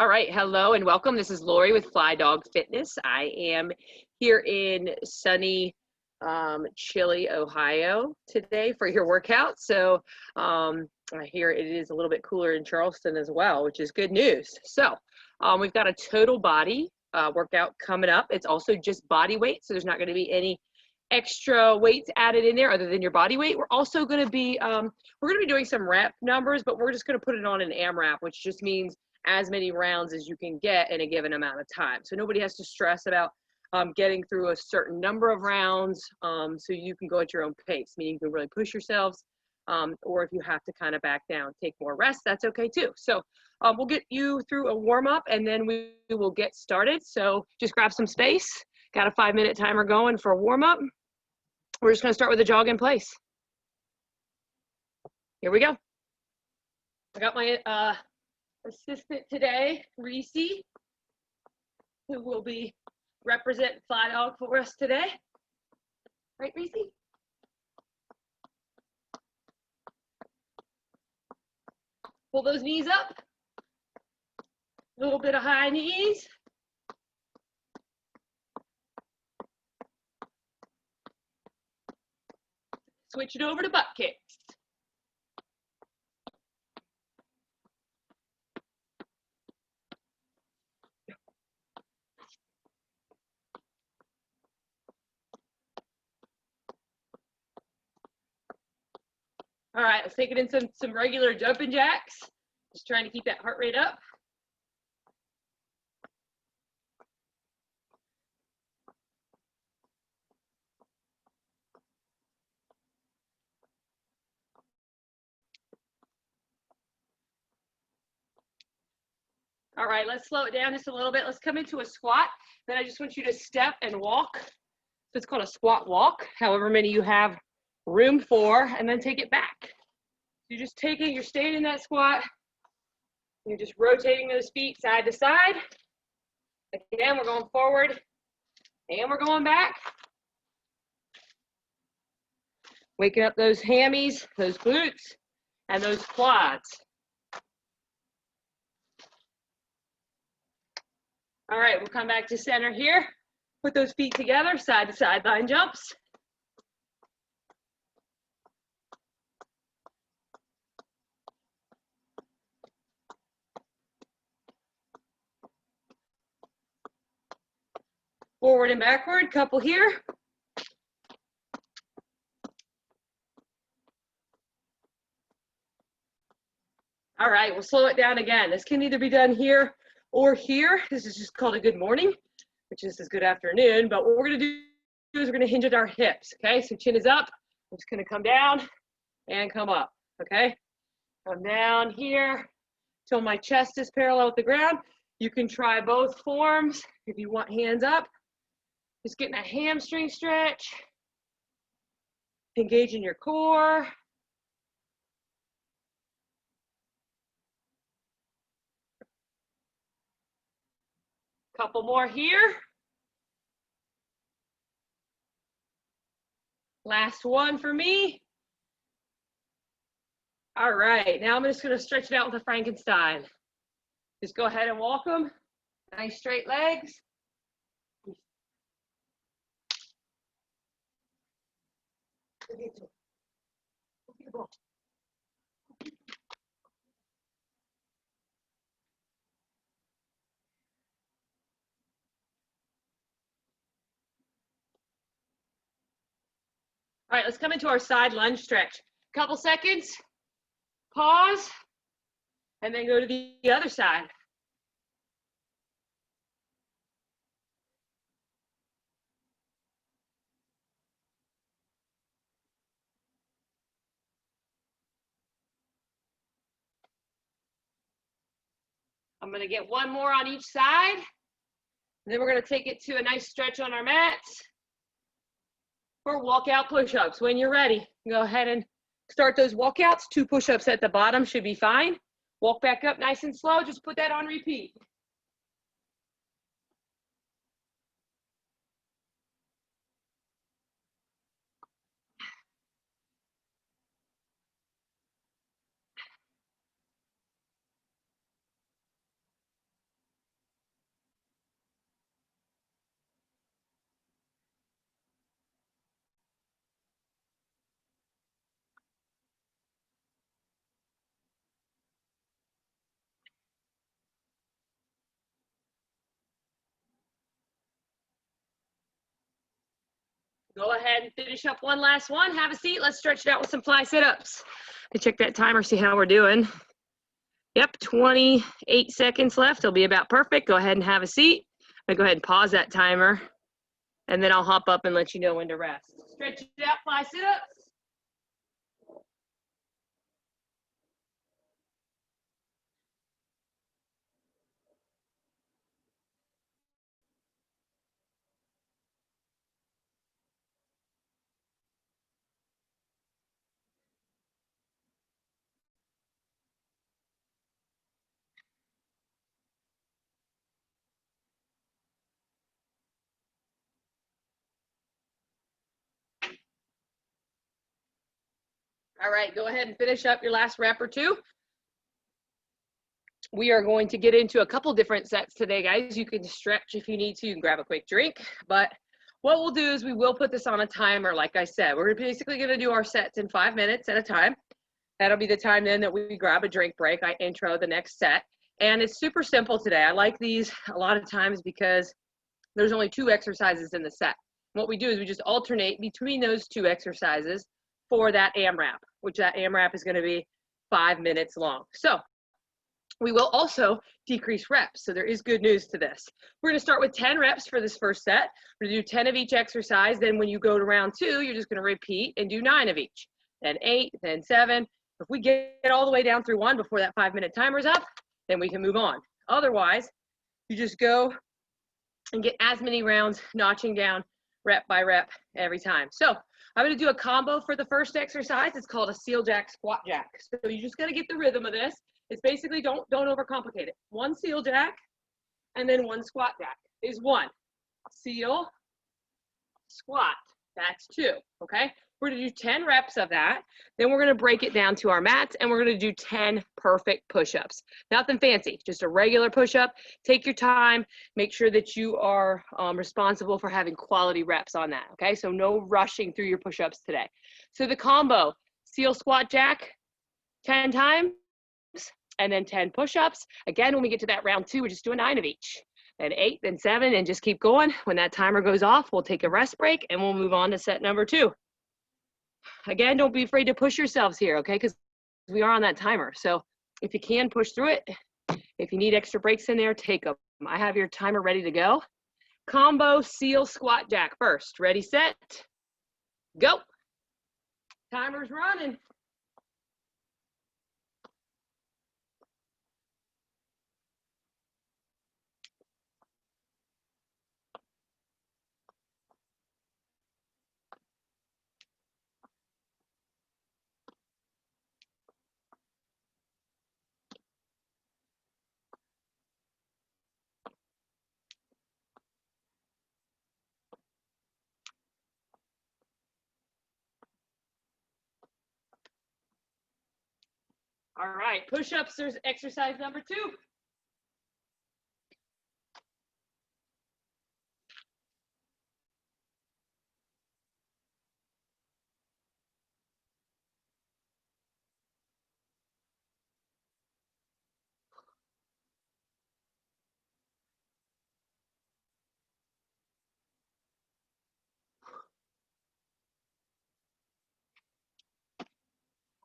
All right, hello and welcome. This is Laurie with Fly Dog Fitness. I am here in sunny, chilly Ohio today for your workout. So I hear it is a little bit cooler in Charleston as well, which is good news. So we've got a total body workout coming up. It's also just body weight, so there's not going to be any extra weights added in there other than your body weight. We're also going to be doing some rep numbers, but we're just going to put it on an AMRAP, which just means as many rounds as you can get in a given amount of time. So nobody has to stress about getting through a certain number of rounds, so you can go at your own pace, meaning you can really push yourselves, or if you have to kind of back down, take more rest, that's okay too. So we'll get you through a warm up and then we will get started. So just grab some space. Got a 5-minute timer going for a warm up. We're just gonna start with a jog in place. Here we go. I got my assistant today, Reese, who will be representing Fly Dog for us today. Right, Reese? Pull those knees up. A little bit of high knees. Switch it over to butt kicks. All right, let's take it in some regular jumping jacks. Just trying to keep that heart rate up. All right, let's slow it down just a little bit. Let's come into a squat. Then I just want you to step and walk. So it's called a squat walk, however many you have room for, and then take it back. You're just taking, you're staying in that squat. You're just rotating those feet side to side. Again, we're going forward and we're going back. Waking up those hammies, those glutes, and those quads. All right, we'll come back to center here. Put those feet together, side to side line jumps. Forward and backward, couple here. All right, we'll slow it down again. This can either be done here or here. This is just called a good morning, which is good afternoon. But what we're gonna do is we're gonna hinge at our hips, okay? So chin is up. I'm just gonna come down and come up, okay? Come down here till my chest is parallel with the ground. You can try both forms if you want hands up. Just getting a hamstring stretch. Engaging your core. Couple more here. Last one for me. All right, now I'm just gonna stretch it out with a Frankenstein. Just go ahead and walk them. Nice straight legs. All right, let's come into our side lunge stretch. Couple seconds, pause, and then go to the other side. I'm gonna get one more on each side. And then we're gonna take it to a nice stretch on our mats for walkout push-ups. When you're ready, go ahead and start those walkouts. 2 push-ups at the bottom should be fine. Walk back up nice and slow. Just put that on repeat. Go ahead and finish up one last one. Have a seat. Let's stretch it out with some fly sit-ups. Check that timer, see how we're doing. Yep, 28 seconds left. It'll be about perfect. Go ahead and have a seat. I'm gonna go ahead and pause that timer, and then I'll hop up and let you know when to rest. Stretch it out, fly sit-ups. All right, go ahead and finish up your last rep or two. We are going to get into a couple different sets today, guys. You can stretch if you need to. You can grab a quick drink. But what we'll do is we will put this on a timer, like I said. We're basically going to do our sets in 5 minutes at a time. That'll be the time then that we grab a drink break. I intro the next set. And it's super simple today. I like these a lot of times because there's only 2 exercises in the set. What we do is we just alternate between those 2 exercises for that AMRAP, which that AMRAP is going to be 5 minutes long. So we will also decrease reps. So there is good news to this. We're going to start with 10 reps for this first set. We're going to do 10 of each exercise. Then when you go to round 2, you're just going to repeat and do 9 of each. Then 8, then 7. If we get all the way down through 1 before that 5-minute timer's up, then we can move on. Otherwise, you just go and get as many rounds notching down rep by rep every time. So I'm going to do a combo for the first exercise. It's called a seal jack squat jack. So you just got to get the rhythm of this. It's basically don't overcomplicate it. 1 seal jack and then 1 squat jack is 1. Seal, squat, that's 2, okay? We're gonna do 10 reps of that. Then we're gonna break it down to our mats and we're gonna do 10 perfect push-ups. Nothing fancy, just a regular push-up. Take your time, make sure that you are responsible for having quality reps on that, okay? So no rushing through your push-ups today. So the combo, seal, squat, jack, 10 times, and then 10 push-ups. Again, when we get to that round 2, we're just doing 9 of each. Then 8, then 7, and just keep going. When that timer goes off, we'll take a rest break and we'll move on to set number 2. Again, don't be afraid to push yourselves here, okay? Because we are on that timer. So if you can, push through it. If you need extra breaks in there, take them. I have your timer ready to go. Combo seal squat jack first. Ready, set, go. Timer's running. All right, push-ups, there's exercise number 2.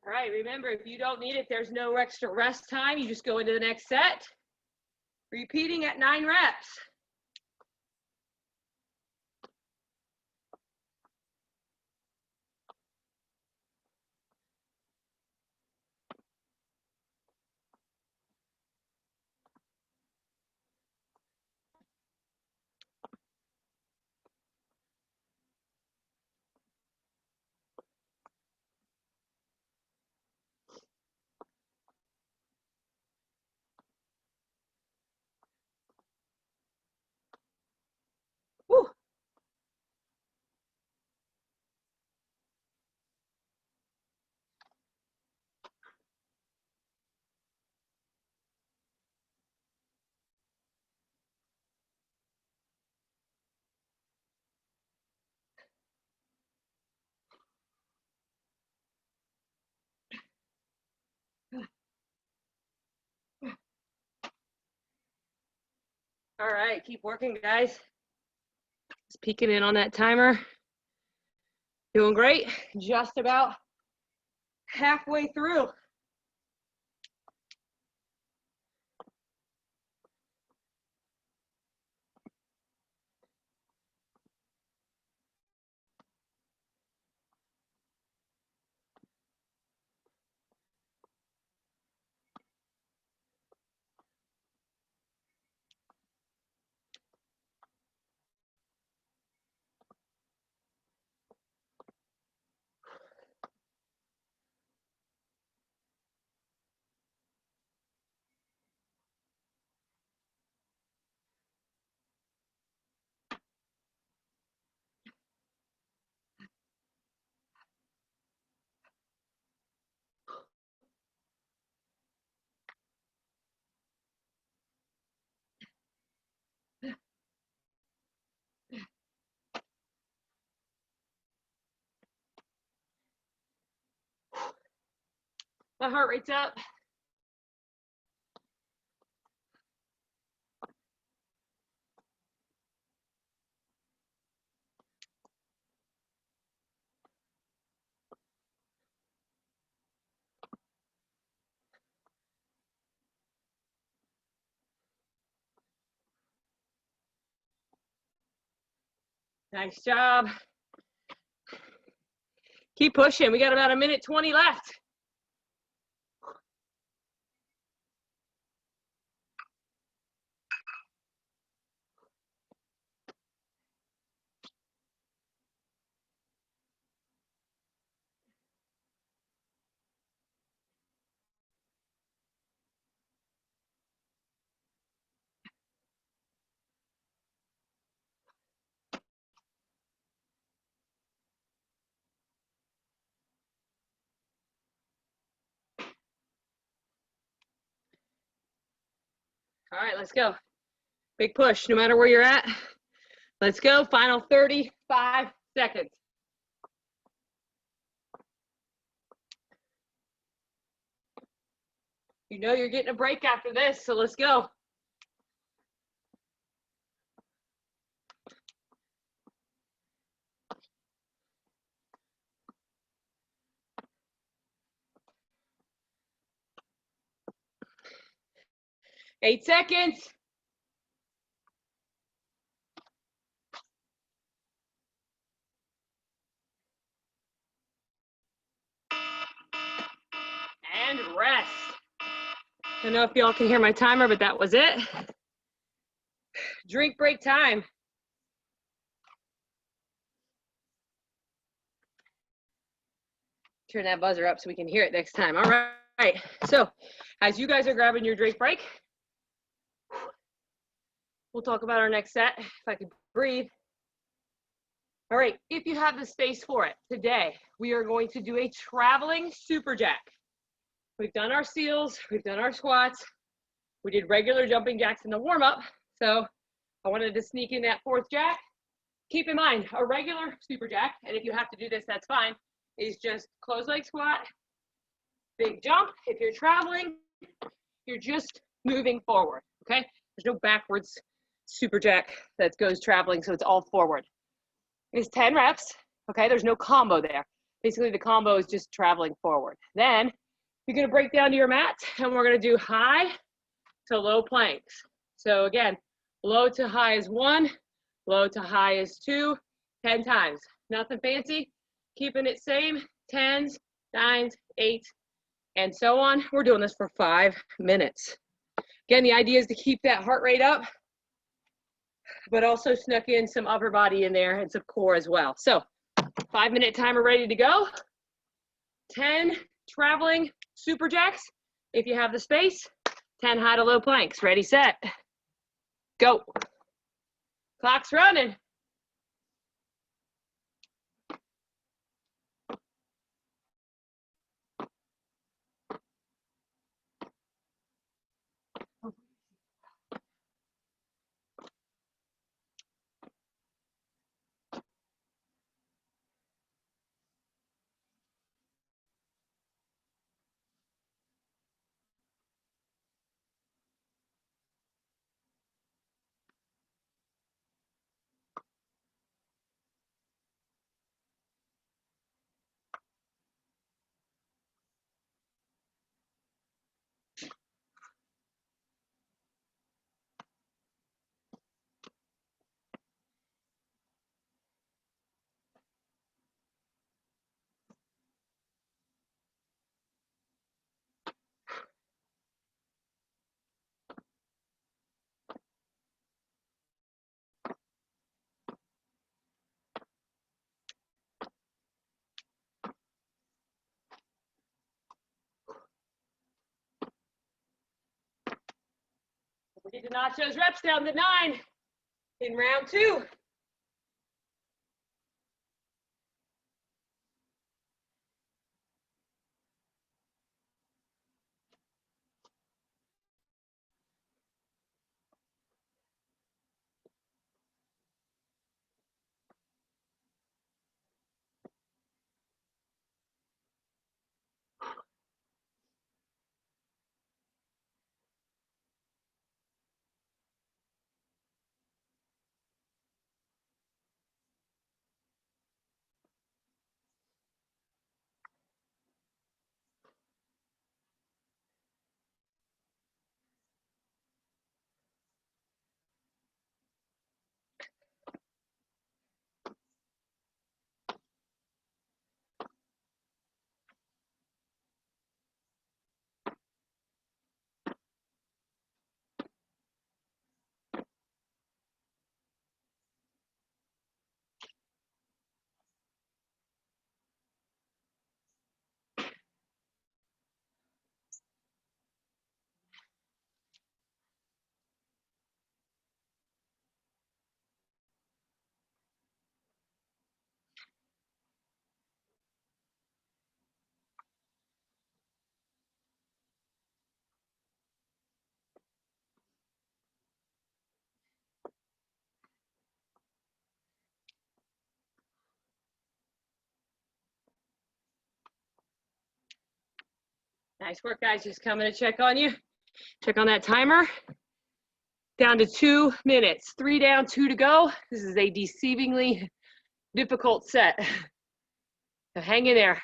All right, remember, if you don't need it, there's no extra rest time. You just go into the next set. Repeating at 9 reps. Woo. All right, keep working, guys. Just peeking in on that timer. Doing great. Just about halfway through. My heart rate's up. Nice job. Keep pushing. We got about 1:20 left. All right, let's go. Big push, no matter where you're at. Let's go. Final 35 seconds. You know you're getting a break after this, so let's go. Eight seconds. And rest. I don't know if y'all can hear my timer, but that was it. Drink break time. Turn that buzzer up so we can hear it next time. All right. So as you guys are grabbing your drink break, we'll talk about our next set, if I could breathe. All right, if you have the space for it, today we are going to do a traveling super jack. We've done our seals, we've done our squats, we did regular jumping jacks in the warm-up, so I wanted to sneak in that fourth jack. Keep in mind, a regular super jack, and if you have to do this, that's fine, is just closed leg squat, big jump. If you're traveling, you're just moving forward, okay? There's no backwards super jack that goes traveling, so it's all forward. It's 10 reps, okay? There's no combo there. Basically, the combo is just traveling forward. Then you're gonna break down to your mat, and we're gonna do high to low planks. So again, low to high is 1, low to high is 2, 10 times. Nothing fancy, keeping it same, 10s, 9s, 8s, and so on. We're doing this for 5 minutes. Again, the idea is to keep that heart rate up, but also snuck in some upper body in there and some core as well. So 5-minute timer ready to go. 10 traveling super jacks. If you have the space, 10 high to low planks. Ready, set, go. Clock's running. We need to notch those reps down to 9 in round 2. Nice work, guys. Just coming to check on you. Check on that timer. Down to 2 minutes. 3 down, 2 to go. This is a deceivingly difficult set. So hang in there.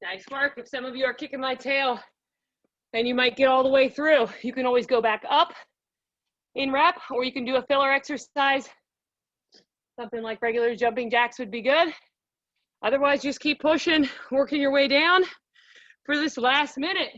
Nice work. If some of you are kicking my tail and you might get all the way through, you can always go back up in rep, or you can do a filler exercise. Something like regular jumping jacks would be good. Otherwise, just keep pushing, working your way down for this last minute.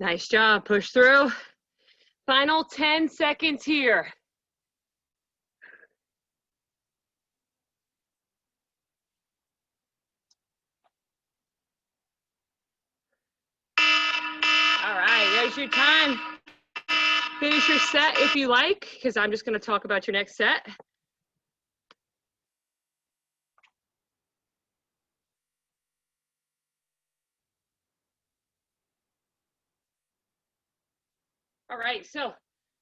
Nice job, push through. Final 10 seconds here. All right, there's your time. Finish your set if you like, because I'm just going to talk about your next set. All right, so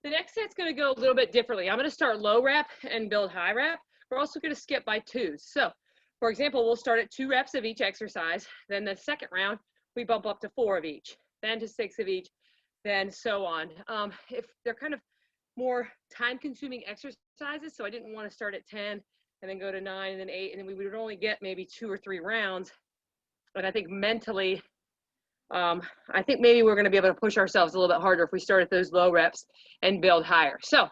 the next set's going to go a little bit differently. I'm going to start low rep and build high rep. We're also going to skip by 2s. So, for example, we'll start at 2 reps of each exercise. Then the second round, we bump up to 4 of each, then to 6 of each, then so on. If they're kind of more time-consuming exercises, so I didn't want to start at 10 and then go to 9 and then 8, and then we would only get maybe 2 or 3 rounds. But I think mentally, I think maybe we're going to be able to push ourselves a little bit harder if we start at those low reps and build higher. So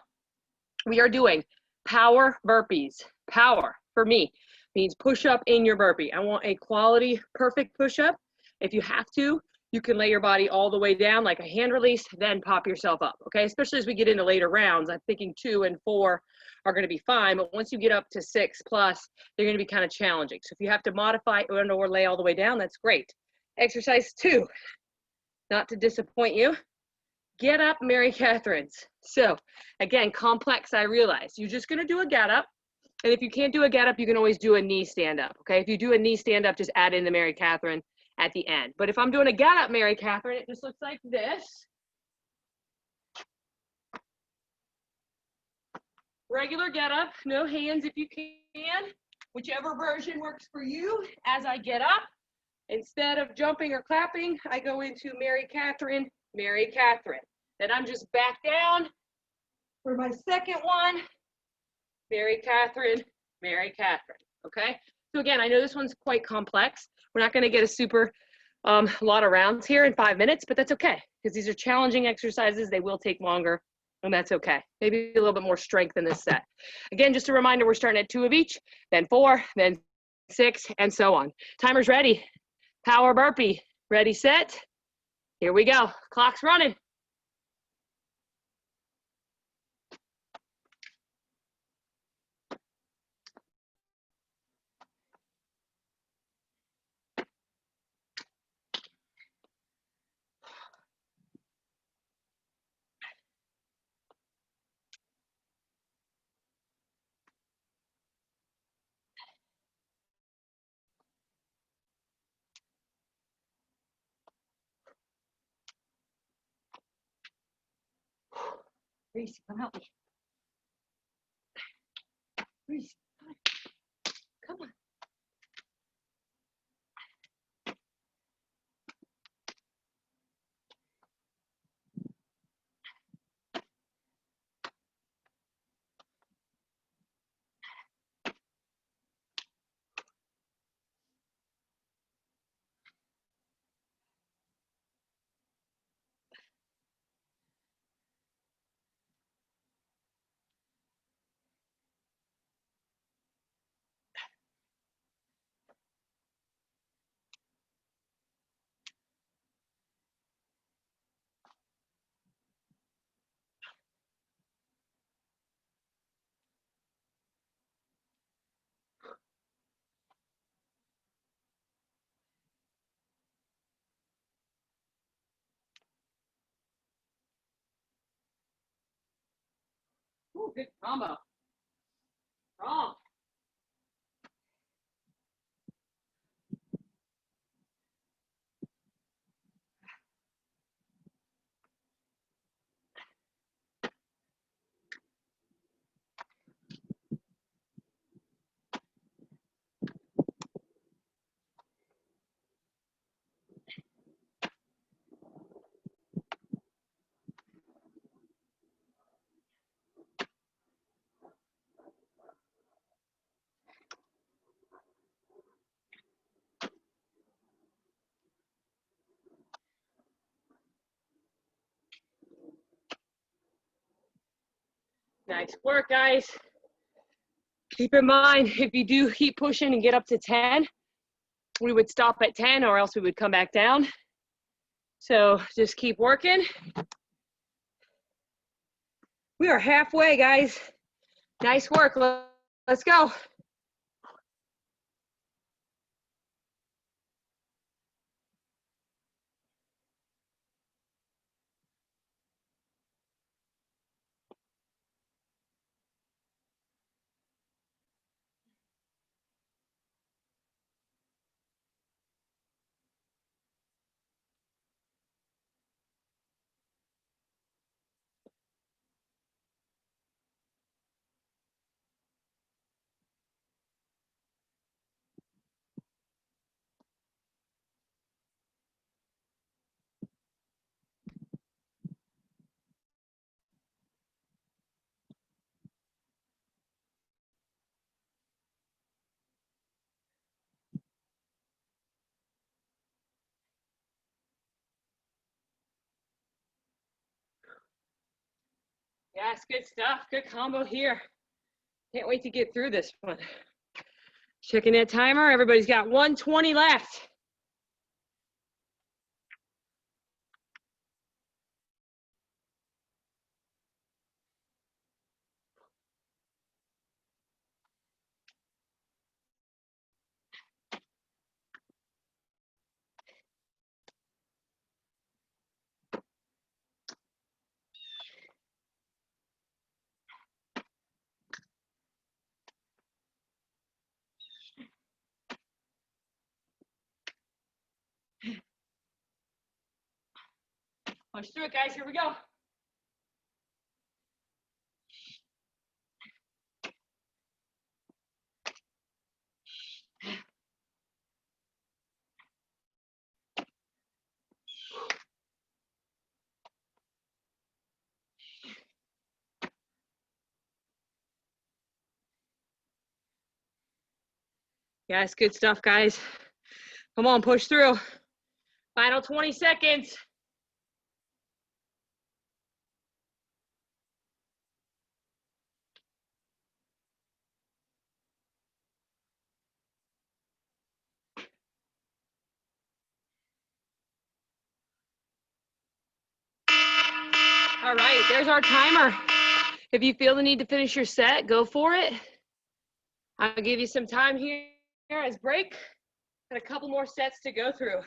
we are doing power burpees. Power, for me, means push up in your burpee. I want a quality, perfect push up. If you have to, You can lay your body all the way down like a hand release, then pop yourself up, okay? Especially as we get into later rounds. I'm thinking 2 and 4 are gonna be fine, but once you get up to 6 plus, they're gonna be kind of challenging. So if you have to modify or lay all the way down, that's great. Exercise 2, not to disappoint you. Get up, Mary Catherine's. So again, complex, I realize. You're just gonna do a get up. And if you can't do a get up, you can always do a knee stand up, okay? If you do a knee stand up, just add in the Mary Catherine at the end. But if I'm doing a get up Mary Catherine, it just looks like this. Regular get up, no hands if you can. Whichever version works for you. As I get up, instead of jumping or clapping, I go into Mary Catherine, Mary Catherine. Then I'm just back down for my second one. Mary Catherine, Mary Catherine, okay? So again, I know this one's quite complex. We're not gonna get a super lot of rounds here in 5 minutes, but that's okay, because these are challenging exercises. They will take longer, and that's okay. Maybe a little bit more strength in this set. Again, just a reminder, we're starting at 2 of each, then 4, then 6, and so on. Timer's ready. Power burpee. Ready, set. Here we go. Clock's running. Reese, come help me. Reese, come on. Ooh, good combo. Strong. Nice work, guys. Keep in mind, if you do keep pushing and get up to 10, we would stop at 10 or else we would come back down. So just keep working. We are halfway, guys. Nice work. Let's go. Yes, good stuff. Good combo here. Can't wait to get through this one. Checking that timer. Everybody's got 120 left. Push through it, guys. Here we go. Yes, good stuff, guys. Come on, push through. Final 20 seconds. All right, there's our timer. If you feel the need to finish your set, go for it. I'll give you some time here as break and a couple more sets to go through.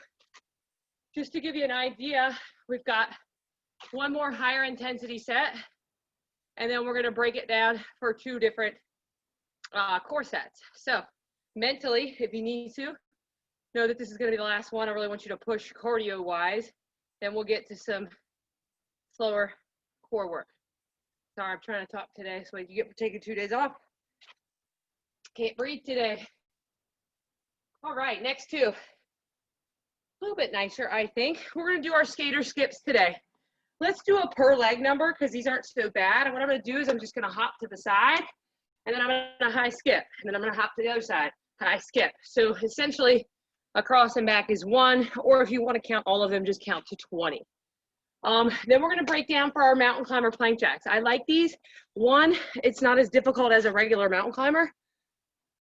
Just to give you an idea, we've got one more higher intensity set, and then we're gonna break it down for 2 different core sets. So mentally, if you need to, know that this is gonna be the last one. I really want you to push cardio-wise. Then we'll get to some slower core work. Sorry, I'm trying to talk today, so you get for taking 2 days off. Can't breathe today. All right, next 2. A little bit nicer, I think. We're gonna do our skater skips today. Let's do a per leg number because these aren't so bad. And what I'm gonna do is I'm just gonna hop to the side, and then I'm gonna high skip, and then I'm gonna hop to the other side, high skip. So essentially, across and back is 1, or if you wanna count all of them, just count to 20. Then we're gonna break down for our mountain climber plank jacks. I like these. 1, it's not as difficult as a regular mountain climber,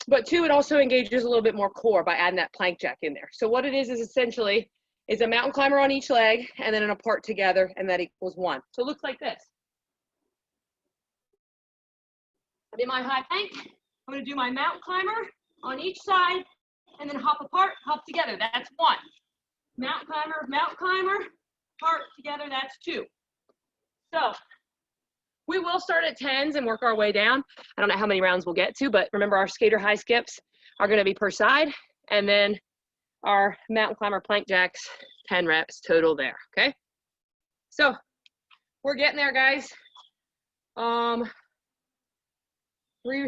but 2, it also engages a little bit more core by adding that plank jack in there. So what it is essentially is a mountain climber on each leg and then an apart together, and that equals 1. So it looks like this. I'm in my high plank. I'm gonna do my mountain climber on each side and then hop apart, hop together. That's 1. Mountain climber, apart together, that's 2. So we will start at 10s and work our way down. I don't know how many rounds we'll get to, but remember our skater high skips are gonna be per side, and then our mountain climber plank jacks, 10 reps total there, okay? So we're getting there, guys. 3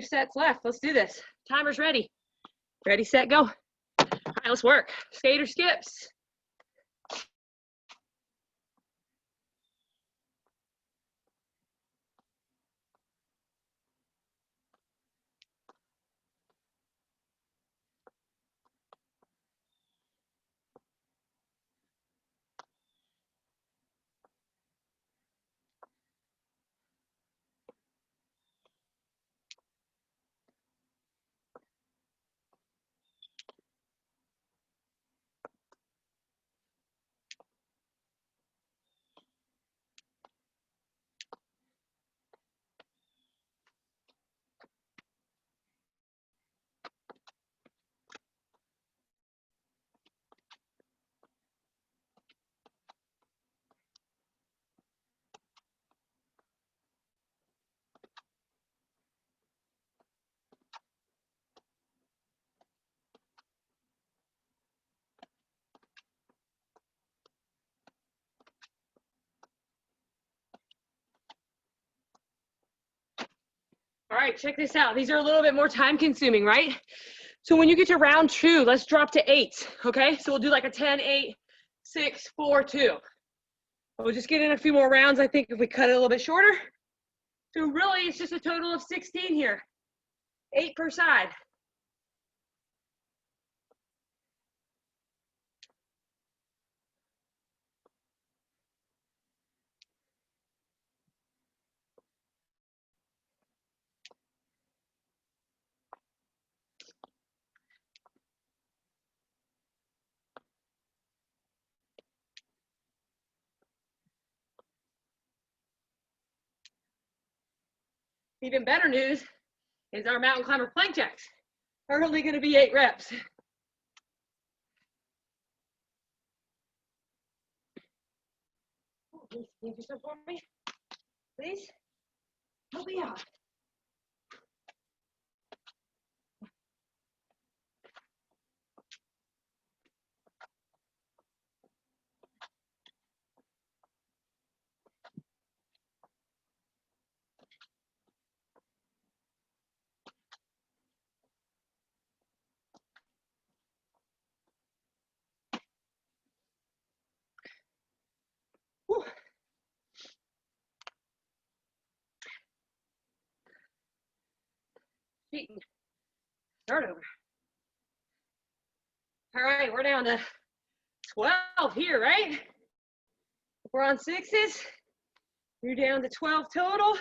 sets left. Let's do this. Timer's ready. Ready, set, go. All right, let's work. Skater skips. All right, check this out. These are a little bit more time consuming, right? So when you get to round 2, let's drop to 8, okay? So we'll do like a 10, 8, 6, 4, 2. We'll just get in a few more rounds, I think, if we cut it a little bit shorter. So really, it's just a total of 16 here, 8 per side. Even better news is our mountain climber plank jacks are only going to be 8 reps. Can you do something for me? Please? Help me out. cheating. Start over. All right, we're down to 12 here, right? If we're on sixes, you're down to 12 total.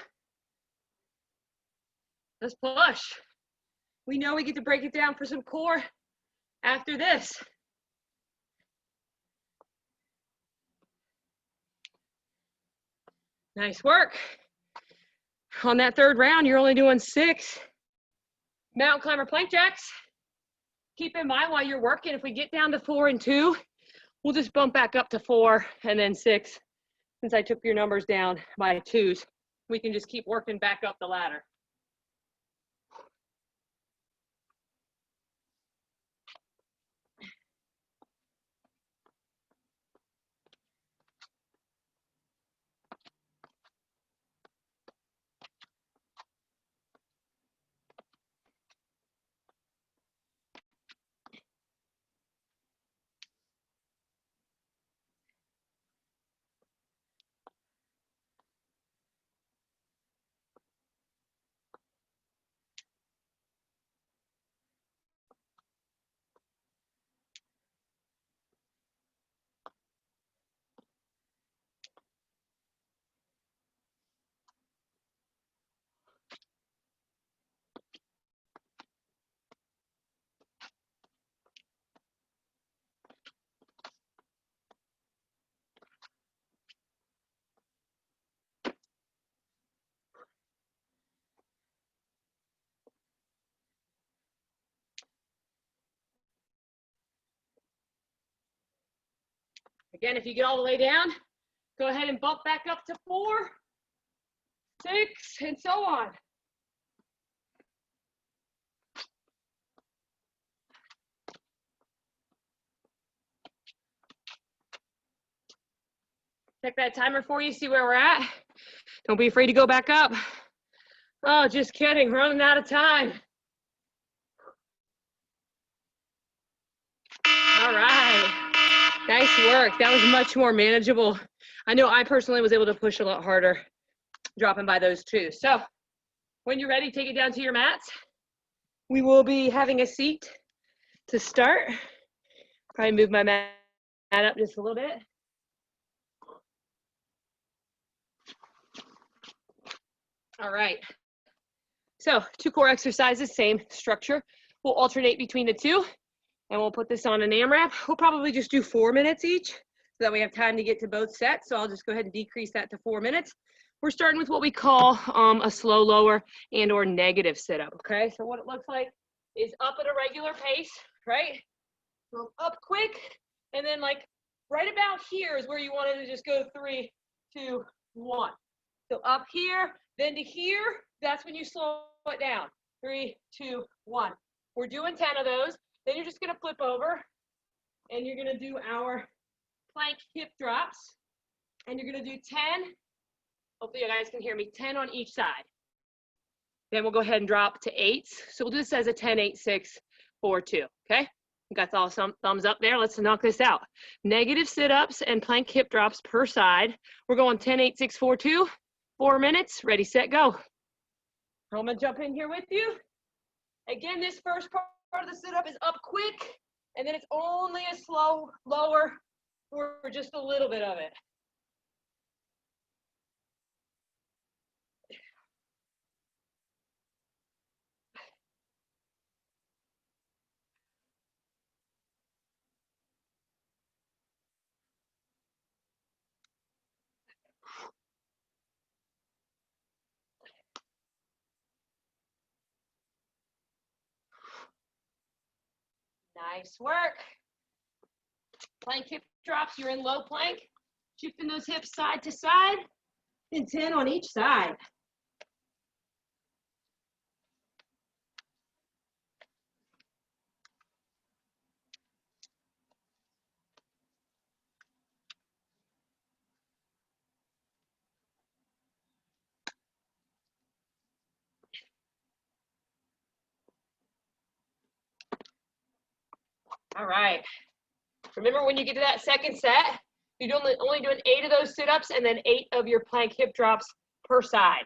Let's push. We know we get to break it down for some core after this. Nice work. On that third round, you're only doing 6 mountain climber plank jacks. Keep in mind while you're working, if we get down to 4 and 2, we'll just bump back up to 4 and then 6. Since I took your numbers down by 2s, we can just keep working back up the ladder. Again, if you get all the way down, go ahead and bump back up to 4, 6, and so on. Check that timer for you, see where we're at. Don't be afraid to go back up. Oh, just kidding, running out of time. All right, nice work. That was much more manageable. I know I personally was able to push a lot harder, dropping by those 2. So when you're ready, take it down to your mats. We will be having a seat to start. Probably move my mat up just a little bit. All right, so 2 core exercises, same structure. We'll alternate between the 2, and we'll put this on an AMRAP. We'll probably just do 4 minutes each, so that we have time to get to both sets. So I'll just go ahead and decrease that to 4 minutes. We're starting with what we call a slow lower and or negative sit-up, okay? So what it looks like is up at a regular pace, right? So up quick, and then like right about here is where you wanted to just go 3, 2, 1. So up here, then to here, that's when you slow it down. 3, 2, 1. We're doing 10 of those. Then you're just gonna flip over and you're gonna do our plank hip drops. And you're gonna do 10, hopefully you guys can hear me, 10 on each side. Then we'll go ahead and drop to 8s. So we'll do this as a 10, 8, 6, 4, 2, okay? You got all some thumbs up there. Let's knock this out. Negative sit-ups and plank hip drops per side. We're going 10, 8, 6, 4, 2. 4 minutes, ready, set, go. I'm gonna jump in here with you. Again, this first part of the sit-up is up quick, and then it's only a slow lower for just a little bit of it. Nice work. Plank hip drops, you're in low plank. Shifting those hips side to side, and 10 on each side. All right. Remember when you get to that second set, you're only doing 8 of those sit-ups and then 8 of your plank hip drops per side.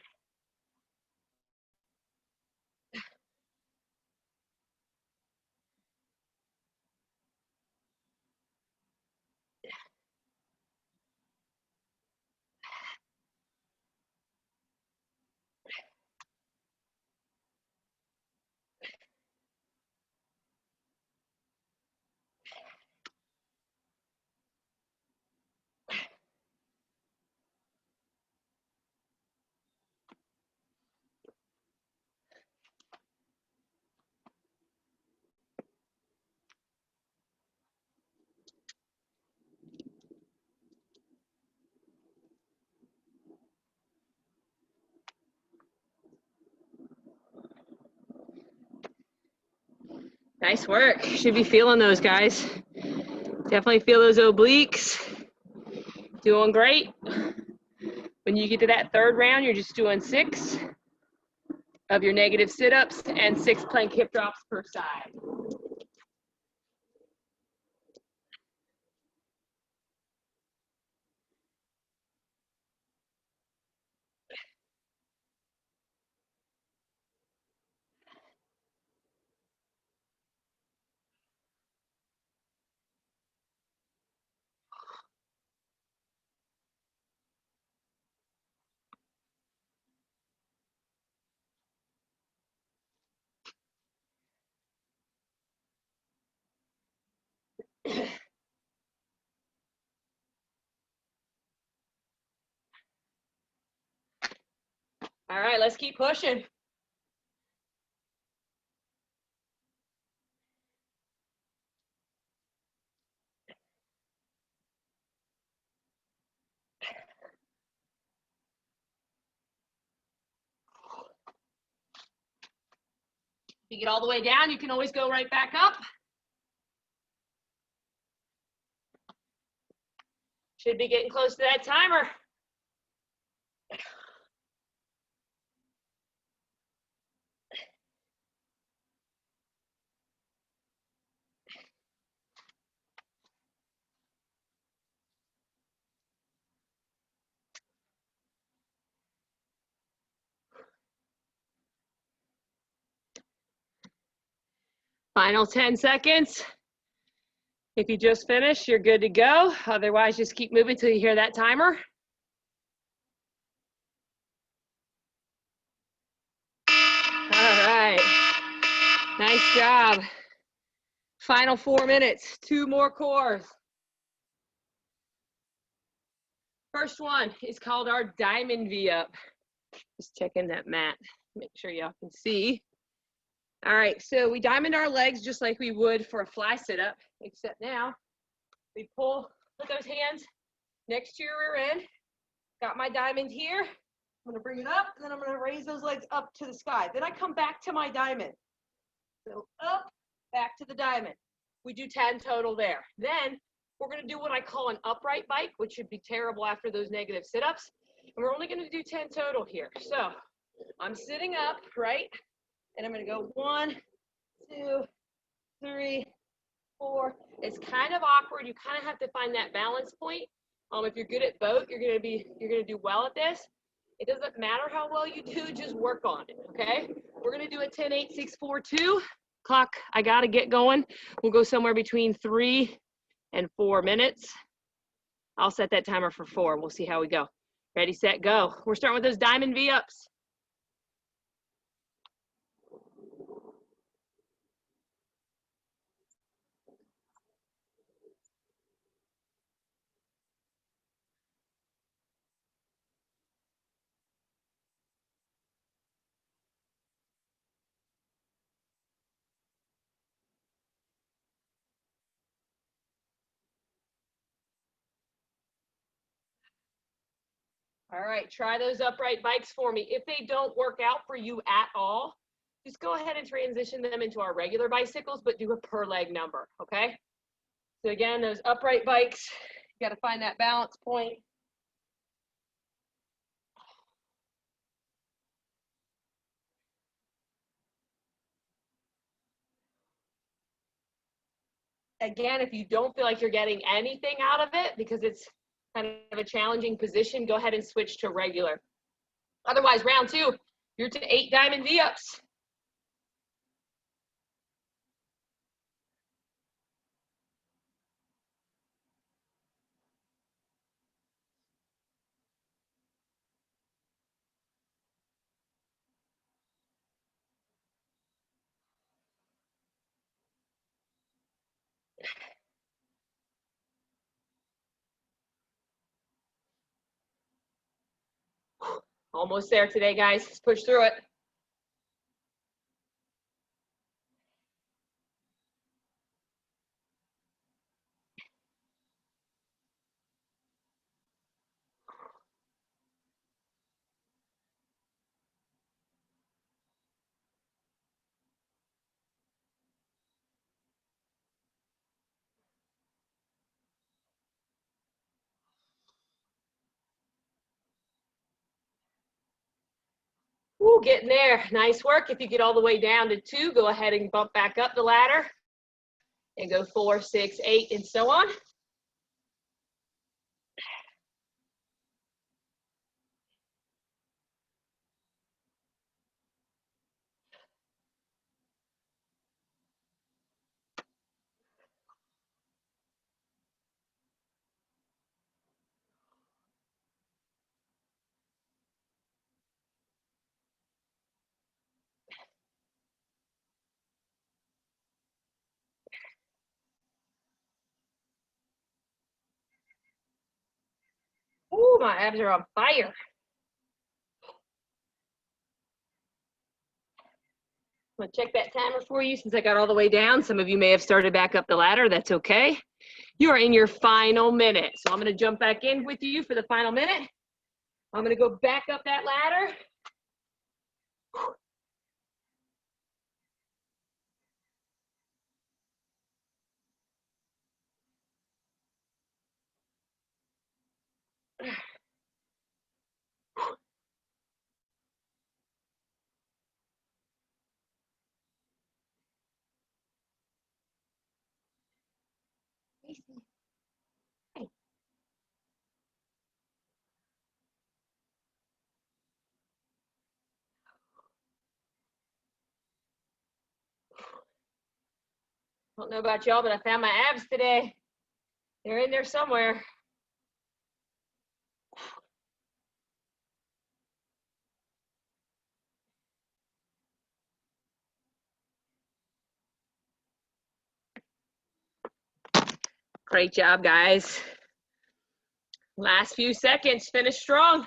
Nice work. Should be feeling those, guys. Definitely feel those obliques. Doing great. When you get to that third round, you're just doing 6 of your negative sit-ups and 6 plank hip drops per side. All right, let's keep pushing. If you get all the way down, you can always go right back up. Should be getting close to that timer. Final 10 seconds. If you just finished, you're good to go. Otherwise, just keep moving till you hear that timer. All right. Nice job. Final 4 minutes. 2 more cores. First one is called our diamond V up. Just checking that mat. Make sure y'all can see. All right, so we diamond our legs just like we would for a fly sit-up, except now we pull with those hands next to your rear end. Got my diamond here. I'm gonna bring it up, and then I'm gonna raise those legs up to the sky. Then I come back to my diamond. So up, back to the diamond. We do 10 total there. Then we're gonna do what I call an upright bike, which should be terrible after those negative sit-ups. And we're only gonna do 10 total here. So I'm sitting up, right? And I'm gonna go 1, 2, 3, 4. It's kind of awkward. You kind of have to find that balance point. If you're good at both, you're gonna do well at this. It doesn't matter how well you do, just work on it, okay? We're gonna do a 10, 8, 6, 4, 2. Clock, I gotta get going. We'll go somewhere between 3 and 4 minutes. I'll set that timer for 4. We'll see how we go. Ready, set, go. We're starting with those diamond V-ups. All right, try those upright bikes for me. If they don't work out for you at all, just go ahead and transition them into our regular bicycles, but do a per leg number, okay? So again, those upright bikes, you gotta find that balance point. Again, if you don't feel like you're getting anything out of it because it's kind of a challenging position, go ahead and switch to regular. Otherwise, round 2, you're to 8 diamond V-ups. Almost there today, guys. Let's push through it. Ooh, getting there. Nice work. If you get all the way down to 2, go ahead and bump back up the ladder and go 4, 6, 8, and so on. Ooh, my abs are on fire. I'm gonna check that timer for you since I got all the way down. Some of you may have started back up the ladder. That's okay. You are in your final minute. So I'm gonna jump back in with you for the final minute. I'm gonna go back up that ladder. Don't know about y'all, but I found my abs today. They're in there somewhere. Great job, guys. Last few seconds, finish strong.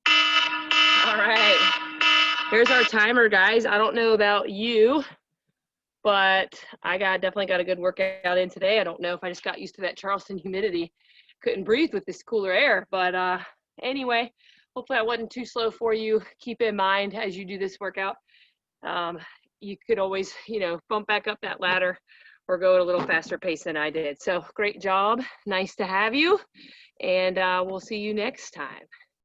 All right, here's our timer, guys. I don't know about you, but I definitely got a good workout in today. I don't know if I just got used to that Charleston humidity. Couldn't breathe with this cooler air, but anyway, hopefully I wasn't too slow for you. Keep in mind as you do this workout, you could always, bump back up that ladder or go at a little faster pace than I did. So great job. Nice to have you. And we'll see you next time.